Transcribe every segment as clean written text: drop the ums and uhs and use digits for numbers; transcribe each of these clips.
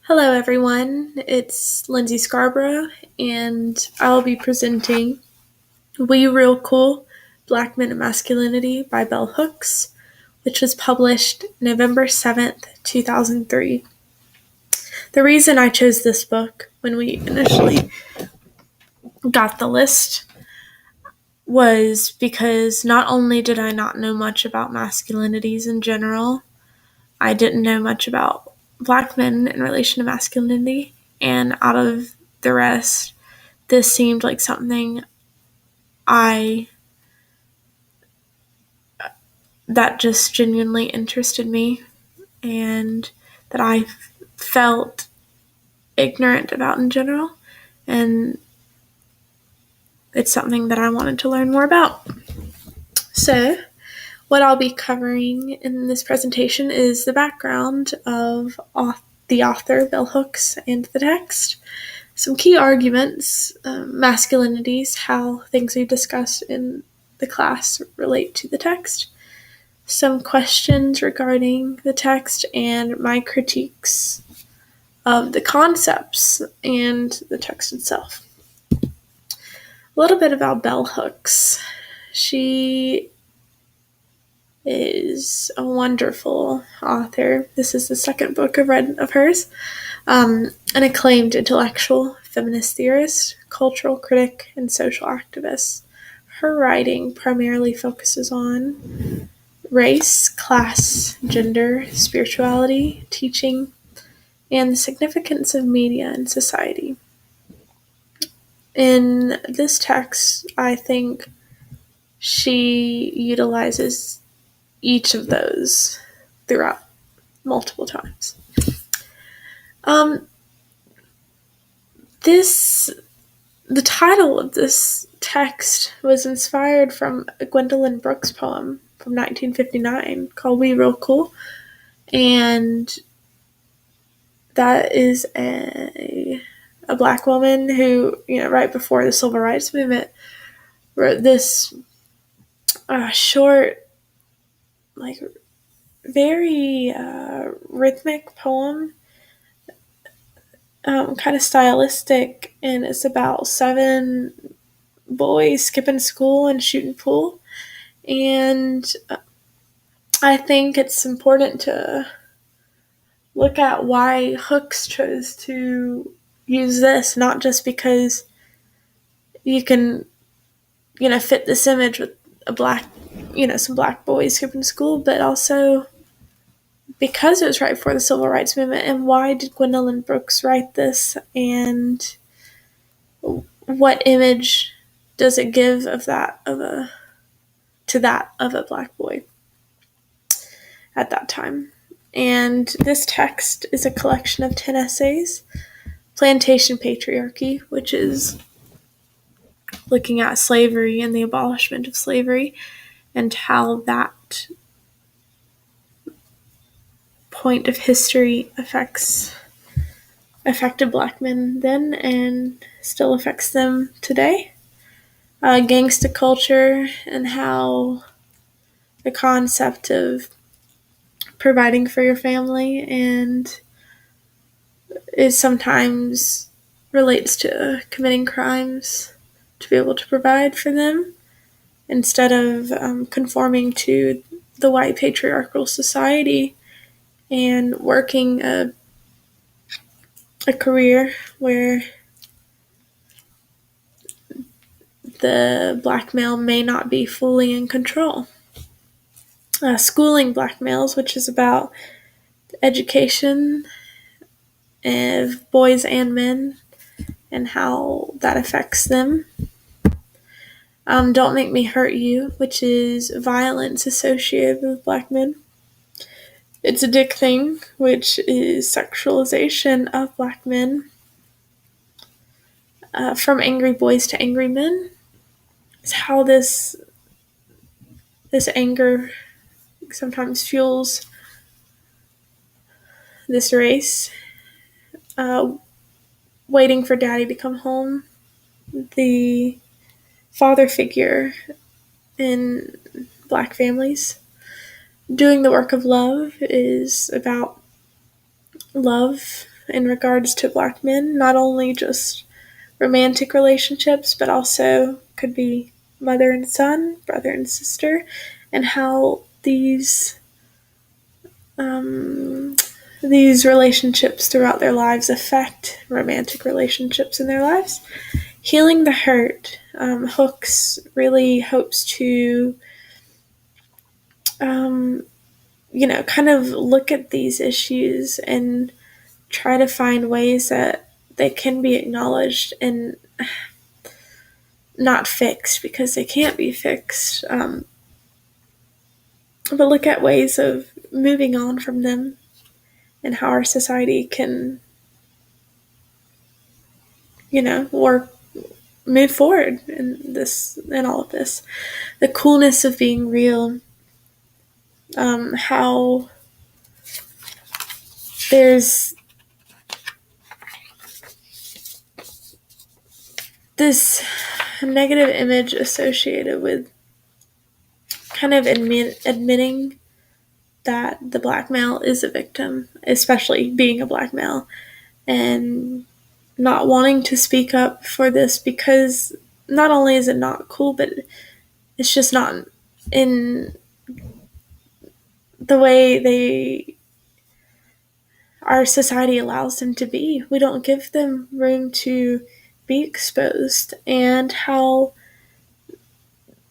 Hello, everyone. It's Lindsey Scarborough, and I'll be presenting We Real Cool Black Men and Masculinity by Bell Hooks, which was published November 7th, 2003. The reason I chose this book when we initially got the list was because not only did I not know much about masculinities in general, I didn't know much about Black men in relation to masculinity, and out of the rest, this seemed like something that just genuinely interested me and that I felt ignorant about in general, and it's something that I wanted to learn more about. So, what I'll be covering in this presentation is the background of the author, Bell Hooks, and the text, some key arguments, masculinities, how things we discussed in the class relate to the text, some questions regarding the text, and my critiques of the concepts and the text itself. A little bit about Bell Hooks. She is a wonderful author. This is the second book I've read of hers. An acclaimed intellectual, feminist theorist, cultural critic, and social activist. Her writing primarily focuses on race, class, gender, spirituality, teaching, and the significance of media in society. In this text, I think she utilizes each of those throughout multiple times. The title of this text was inspired from a Gwendolyn Brooks poem from 1959 called We Real Cool, and that is a Black woman who, right before the Civil Rights Movement, wrote this short, very rhythmic poem, kind of stylistic, and it's about 7 boys skipping school and shooting pool. And I think it's important to look at why Hooks chose to use this, not just because you can, fit this image with some black boys skipping school, but also because it was right before the Civil Rights Movement. And why did Gwendolyn Brooks write this, and what image does it give of a black boy at that time? And this text is a collection of 10 essays. Plantation Patriarchy, which is looking at slavery and the abolishment of slavery, and how that point of history affected Black men then and still affects them today. Gangsta culture, and how the concept of providing for your family and is sometimes relates to committing crimes to be able to provide for them instead of conforming to the white patriarchal society and working a career where the black male may not be fully in control. Schooling black males, which is about education of boys and men and how that affects them. Don't Make Me Hurt You, which is violence associated with black men. It's a Dick Thing, which is sexualization of black men. From Angry Boys to Angry Men is how this anger sometimes fuels this race. Waiting for Daddy to come home. The father figure in black families. Doing the Work of Love is about love in regards to Black men, not only just romantic relationships, but also could be mother and son, brother and sister, and how these relationships throughout their lives affect romantic relationships in their lives. Healing the Hurt. Hooks really hopes to, kind of look at these issues and try to find ways that they can be acknowledged and not fixed, because they can't be fixed, but look at ways of moving on from them and how our society can, move forward in all of this. The coolness of being real. How there's this negative image associated with kind of admitting that the Black male is a victim, especially being a Black male, and not wanting to speak up for this, because not only is it not cool, but it's just not in the way our society allows them to be. We don't give them room to be exposed, and how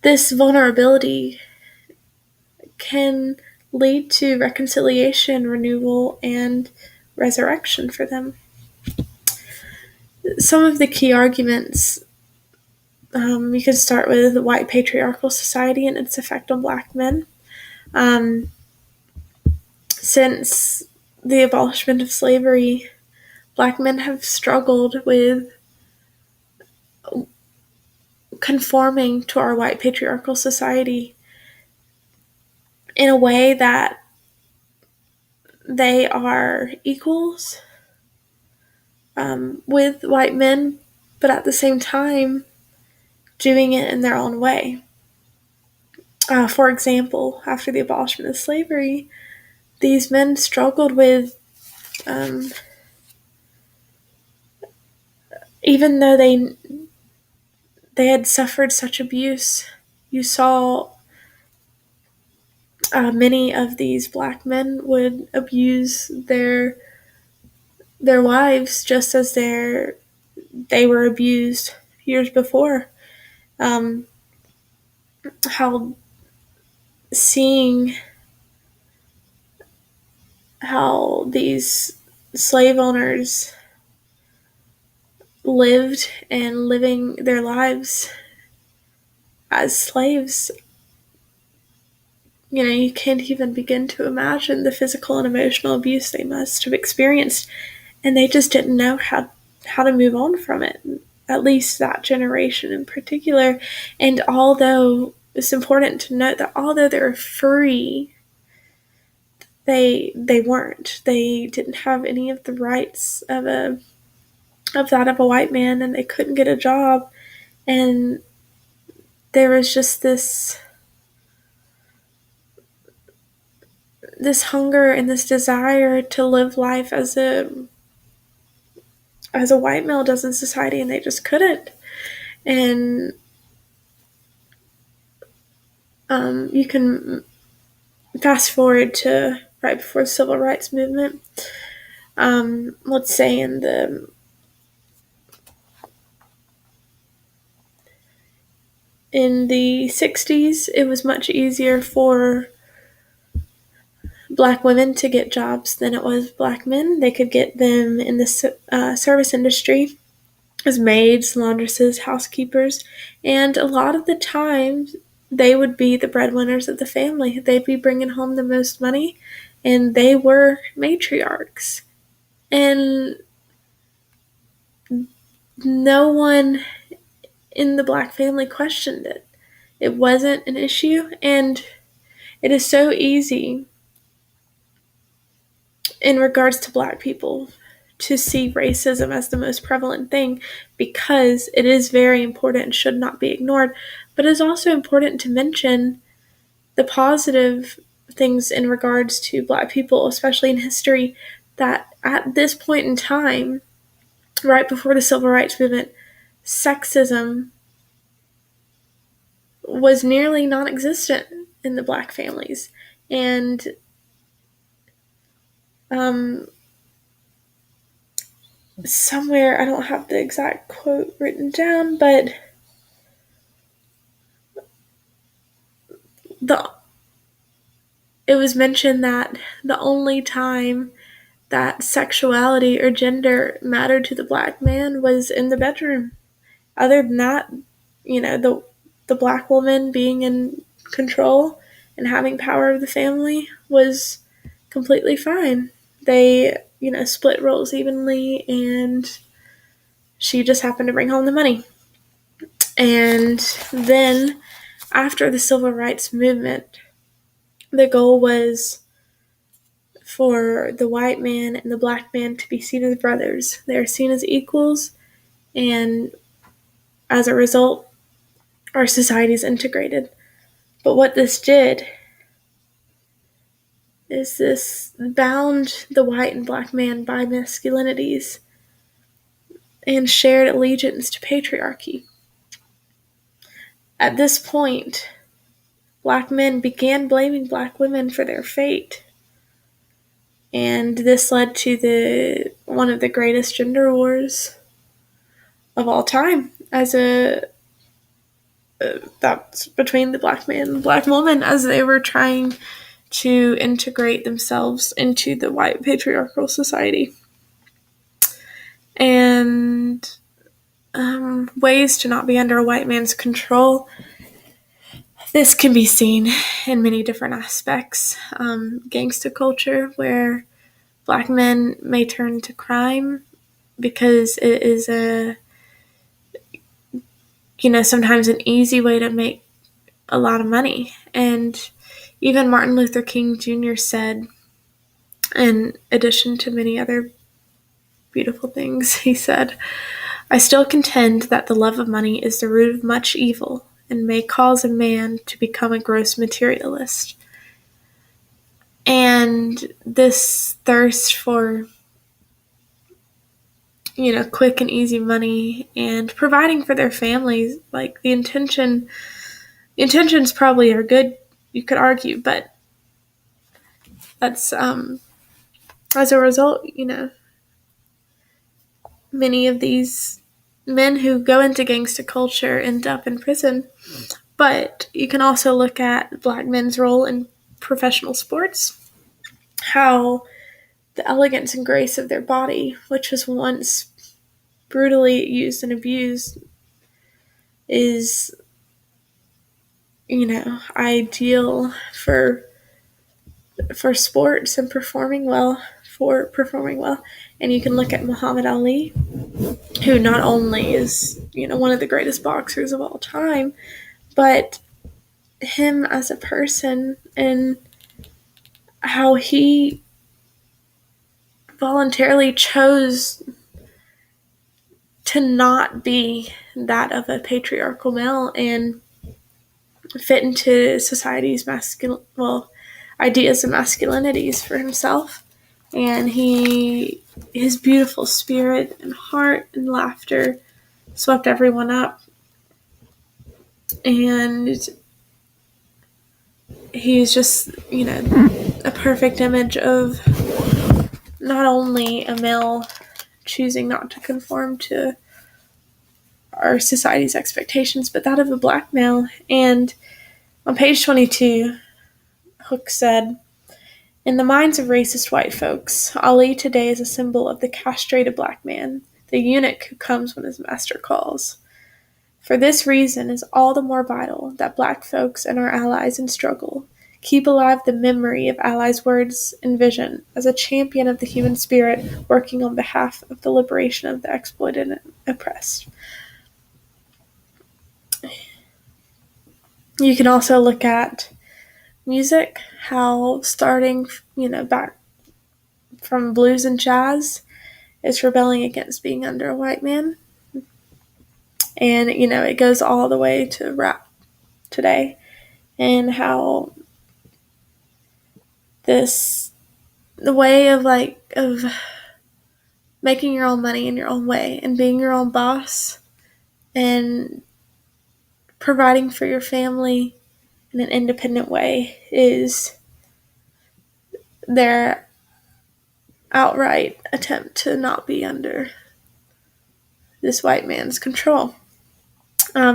this vulnerability can lead to reconciliation, renewal, and resurrection for them. Some of the key arguments, you can start with the white patriarchal society and its effect on Black men. Since the abolishment of slavery, Black men have struggled with conforming to our white patriarchal society in a way that they are equals with white men, but at the same time doing it in their own way. For example, after the abolishment of slavery, these men struggled with, even though they had suffered such abuse, you saw many of these Black men would abuse their wives just as they were abused years before. How seeing how these slave owners lived and living their lives as slaves, you can't even begin to imagine the physical and emotional abuse they must have experienced, and they just didn't know how to move on from it, at least that generation in particular. And although it's important to note that although they're free, they weren't. They didn't have any of the rights of that of a white man, and they couldn't get a job. And there was just this hunger and this desire to live life as a white male does in society, and they just couldn't. And you can fast forward to right before the civil rights movement. Let's say in the 60s, it was much easier for Black women to get jobs than it was Black men. They could get them in the service industry as maids, laundresses, housekeepers, and a lot of the time they would be the breadwinners of the family. They'd be bringing home the most money, and they were matriarchs. And no one in the Black family questioned it. It wasn't an issue, and it is so easy in regards to Black people to see racism as the most prevalent thing, because it is very important and should not be ignored. But it's also important to mention the positive things in regards to Black people, especially in history, that at this point in time, right before the civil rights movement, sexism was nearly non-existent in the black families. And somewhere, I don't have the exact quote written down, but it was mentioned that the only time that sexuality or gender mattered to the black man was in the bedroom. Other than that, the black woman being in control and having power of the family was completely fine. They, split roles evenly, and she just happened to bring home the money. And then, after the civil rights movement, the goal was for the white man and the black man to be seen as brothers. They are seen as equals, and as a result, our society is integrated. But what this did is this bound the white and black man by masculinities and shared allegiance to patriarchy. At this point, black men began blaming black women for their fate. And this led to one of the greatest gender wars of all time, that's between the black man and the black woman, as they were trying to integrate themselves into the white patriarchal society. And ways to not be under a white man's control. This can be seen in many different aspects. Gangsta culture, where black men may turn to crime because it is sometimes an easy way to make a lot of money. And even Martin Luther King Jr. said, in addition to many other beautiful things, he said, "I still contend that the love of money is the root of much evil and may cause a man to become a gross materialist." And this thirst for, quick and easy money and providing for their families, like the intentions probably are good, you could argue, but that's, as a result, many of these men who go into gangster culture end up in prison. But you can also look at black men's role in professional sports, how the elegance and grace of their body, which was once brutally used and abused, is, ideal for sports and performing well. And you can look at Muhammad Ali, who not only is, one of the greatest boxers of all time, but him as a person and how he voluntarily chose to not be that of a patriarchal male and fit into society's ideas of masculinities for himself. And his beautiful spirit and heart and laughter swept everyone up. And he's just, a perfect image of not only a male choosing not to conform to our society's expectations, but that of a black male. And on page 22, Hook said, "In the minds of racist white folks, Ali today is a symbol of the castrated black man, the eunuch who comes when his master calls. For this reason is all the more vital that black folks and our allies in struggle keep alive the memory of Ali's words and vision as a champion of the human spirit working on behalf of the liberation of the exploited and oppressed." You can also look at music, how starting, back from blues and jazz is rebelling against being under a white man. And, it goes all the way to rap today, and how the way of making your own money in your own way and being your own boss and providing for your family in an independent way is their outright attempt to not be under this white man's control.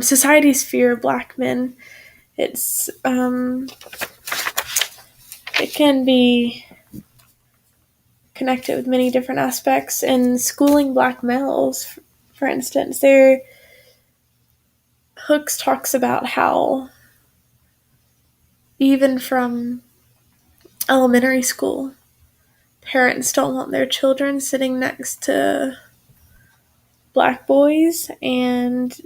Society's fear of black men, it can be connected with many different aspects. And schooling black males, for instance, Hooks talks about how even from elementary school, parents don't want their children sitting next to black boys, and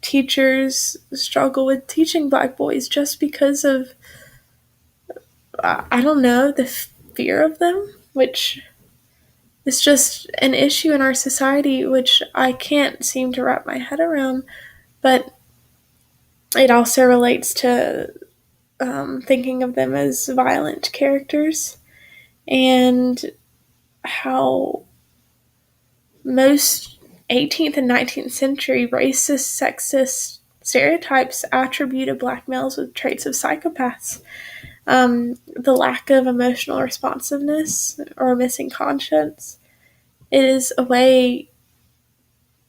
teachers struggle with teaching black boys just because of, I don't know, the fear of them, which is just an issue in our society, which I can't seem to wrap my head around. But it also relates to thinking of them as violent characters, and how most 18th and 19th century racist, sexist stereotypes attributed black males with traits of psychopaths. The lack of emotional responsiveness or missing conscience is a way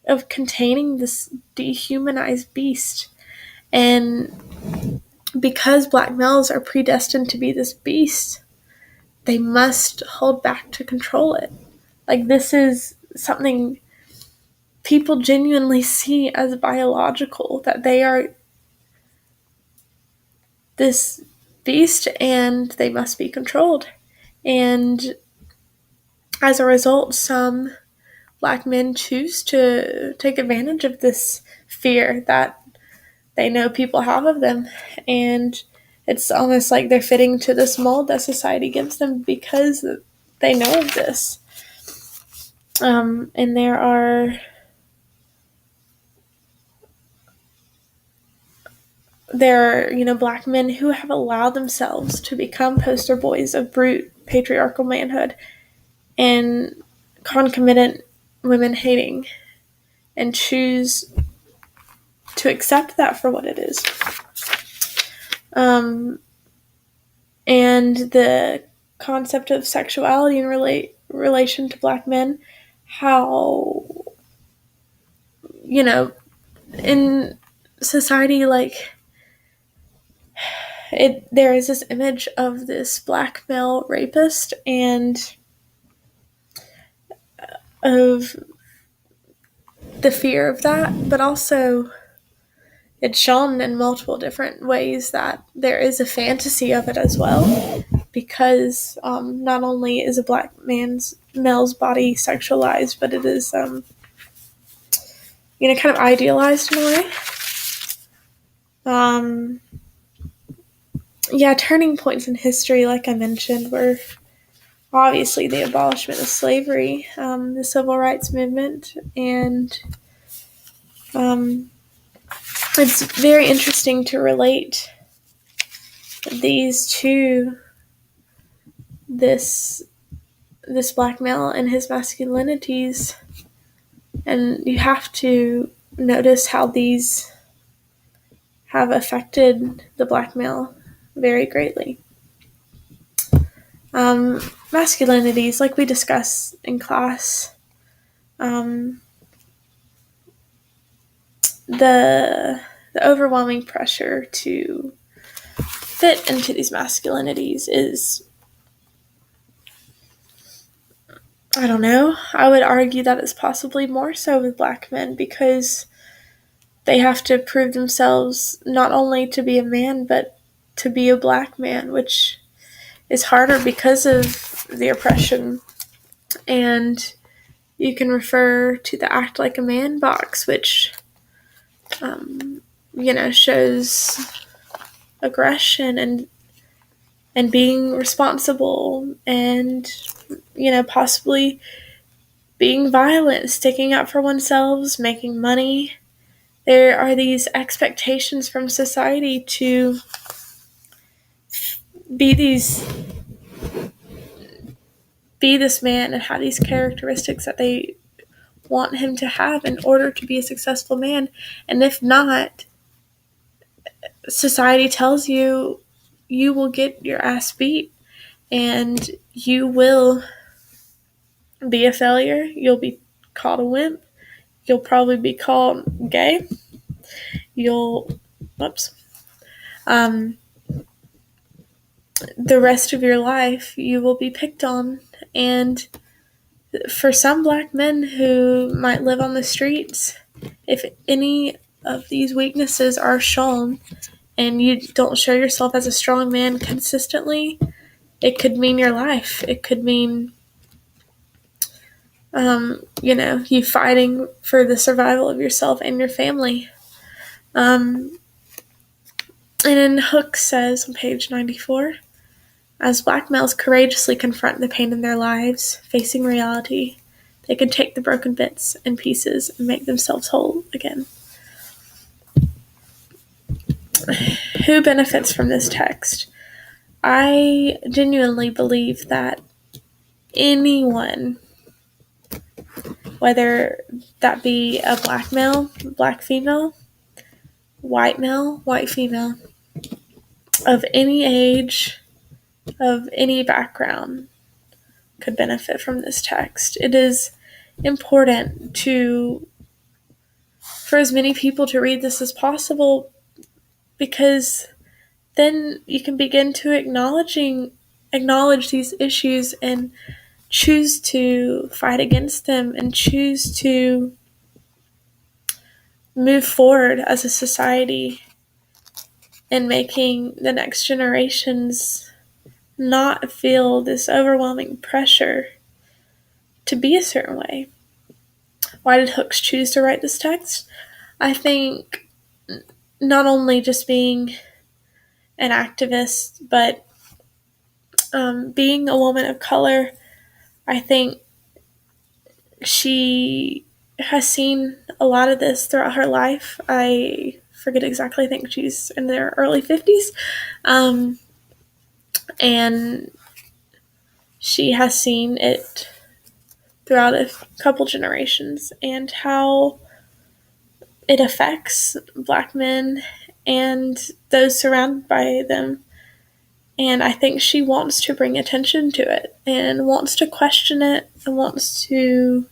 of containing this dehumanized beast. And because black males are predestined to be this beast, they must hold back to control it. Like, this is something people genuinely see as biological, that they are this beast and they must be controlled. And as a result, some black men choose to take advantage of this fear that they know people have of them. And it's almost like they're fitting to this mold that society gives them because they know of this. And there are black men who have allowed themselves to become poster boys of brute patriarchal manhood and concomitant women hating, and choose to accept that for what it is. And the concept of sexuality in relation to black men, how, in society, like, there is this image of this black male rapist, and of the fear of that, but also it's shown in multiple different ways that there is a fantasy of it as well, because not only is a black male's body sexualized, but it is kind of idealized in a way. Turning points in history, like I mentioned, were obviously the abolishment of slavery, the civil rights movement, and it's very interesting to relate these to this black male and his masculinities, and you have to notice how these have affected the black male very greatly. Masculinities, like we discussed in class, the overwhelming pressure to fit into these masculinities is, I don't know, I would argue that it's possibly more so with black men, because they have to prove themselves not only to be a man, but to be a black man, which is harder because of the oppression. And you can refer to the Act Like a Man box, which, shows aggression and being responsible and, possibly being violent, sticking up for oneself, making money. There are these expectations from society to be these be this man and have these characteristics that they want him to have in order to be a successful man. And if not, society tells you you will get your ass beat and you will be a failure. You'll be called a wimp. You'll probably be called gay. Whoops. The rest of your life, you will be picked on. And for some black men who might live on the streets, if any of these weaknesses are shown and you don't show yourself as a strong man consistently, it could mean your life. It could mean, you fighting for the survival of yourself and your family. And then Hook says on page 94, as black males courageously confront the pain in their lives, facing reality, they can take the broken bits and pieces and make themselves whole again. Who benefits from this text? I genuinely believe that anyone, whether that be a black male, black female, white male, white female, of any age, of any background, could benefit from this text. It is important for as many people to read this as possible, because then you can begin to acknowledge these issues and choose to fight against them and choose to move forward as a society in making the next generations not feel this overwhelming pressure to be a certain way. Why did Hooks choose to write this text? I think not only just being an activist, but being a woman of color, I think she has seen a lot of this throughout her life. I forget exactly, I think she's in their early 50s. And she has seen it throughout a couple generations and how it affects black men and those surrounded by them. And I think she wants to bring attention to it and wants to question it and wants to,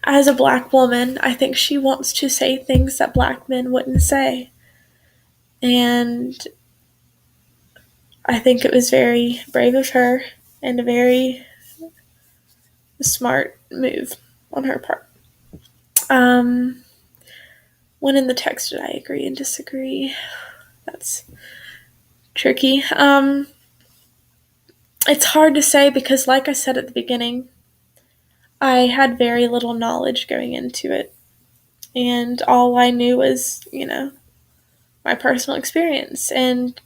as a black woman, I think she wants to say things that black men wouldn't say. And I think it was very brave of her and a very smart move on her part. When in the text did I agree and disagree? That's tricky. It's hard to say because, like I said at the beginning, I had very little knowledge going into it. And all I knew was, my personal experience. And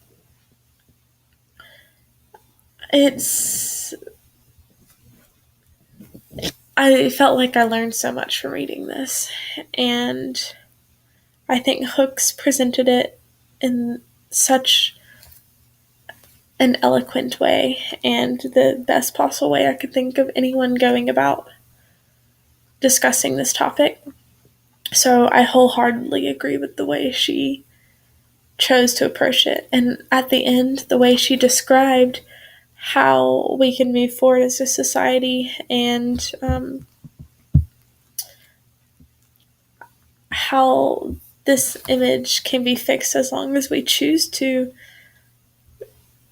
I felt like I learned so much from reading this. And I think Hooks presented it in such an eloquent way and the best possible way I could think of anyone going about discussing this topic. So I wholeheartedly agree with the way she chose to approach it. And at the end, the way she described how we can move forward as a society and how this image can be fixed as long as we choose to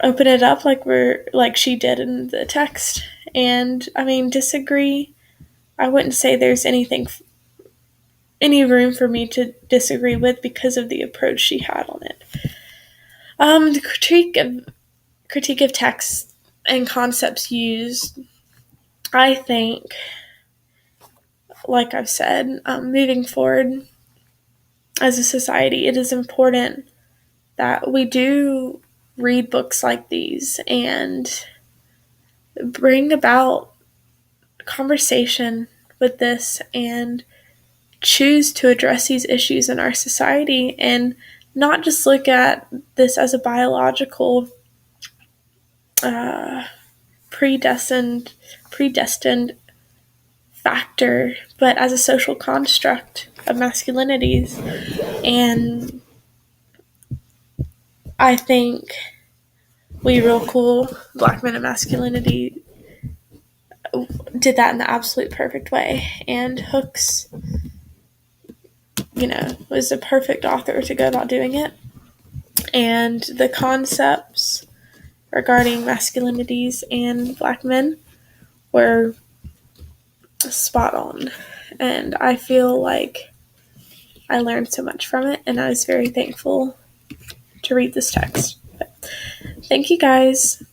open it up like she did in the text. And disagree, I wouldn't say there's any room for me to disagree with because of the approach she had on it. The critique of text and concepts used, I think, like I've said, moving forward as a society, it is important that we do read books like these and bring about conversation with this and choose to address these issues in our society and not just look at this as a biological predestined factor, but as a social construct of masculinities. And I think We Real Cool, Black Men and Masculinity, did that in the absolute perfect way. And Hooks, was the perfect author to go about doing it. And the concepts regarding masculinities and black men were spot on. And I feel like I learned so much from it, and I was very thankful to read this text. But thank you guys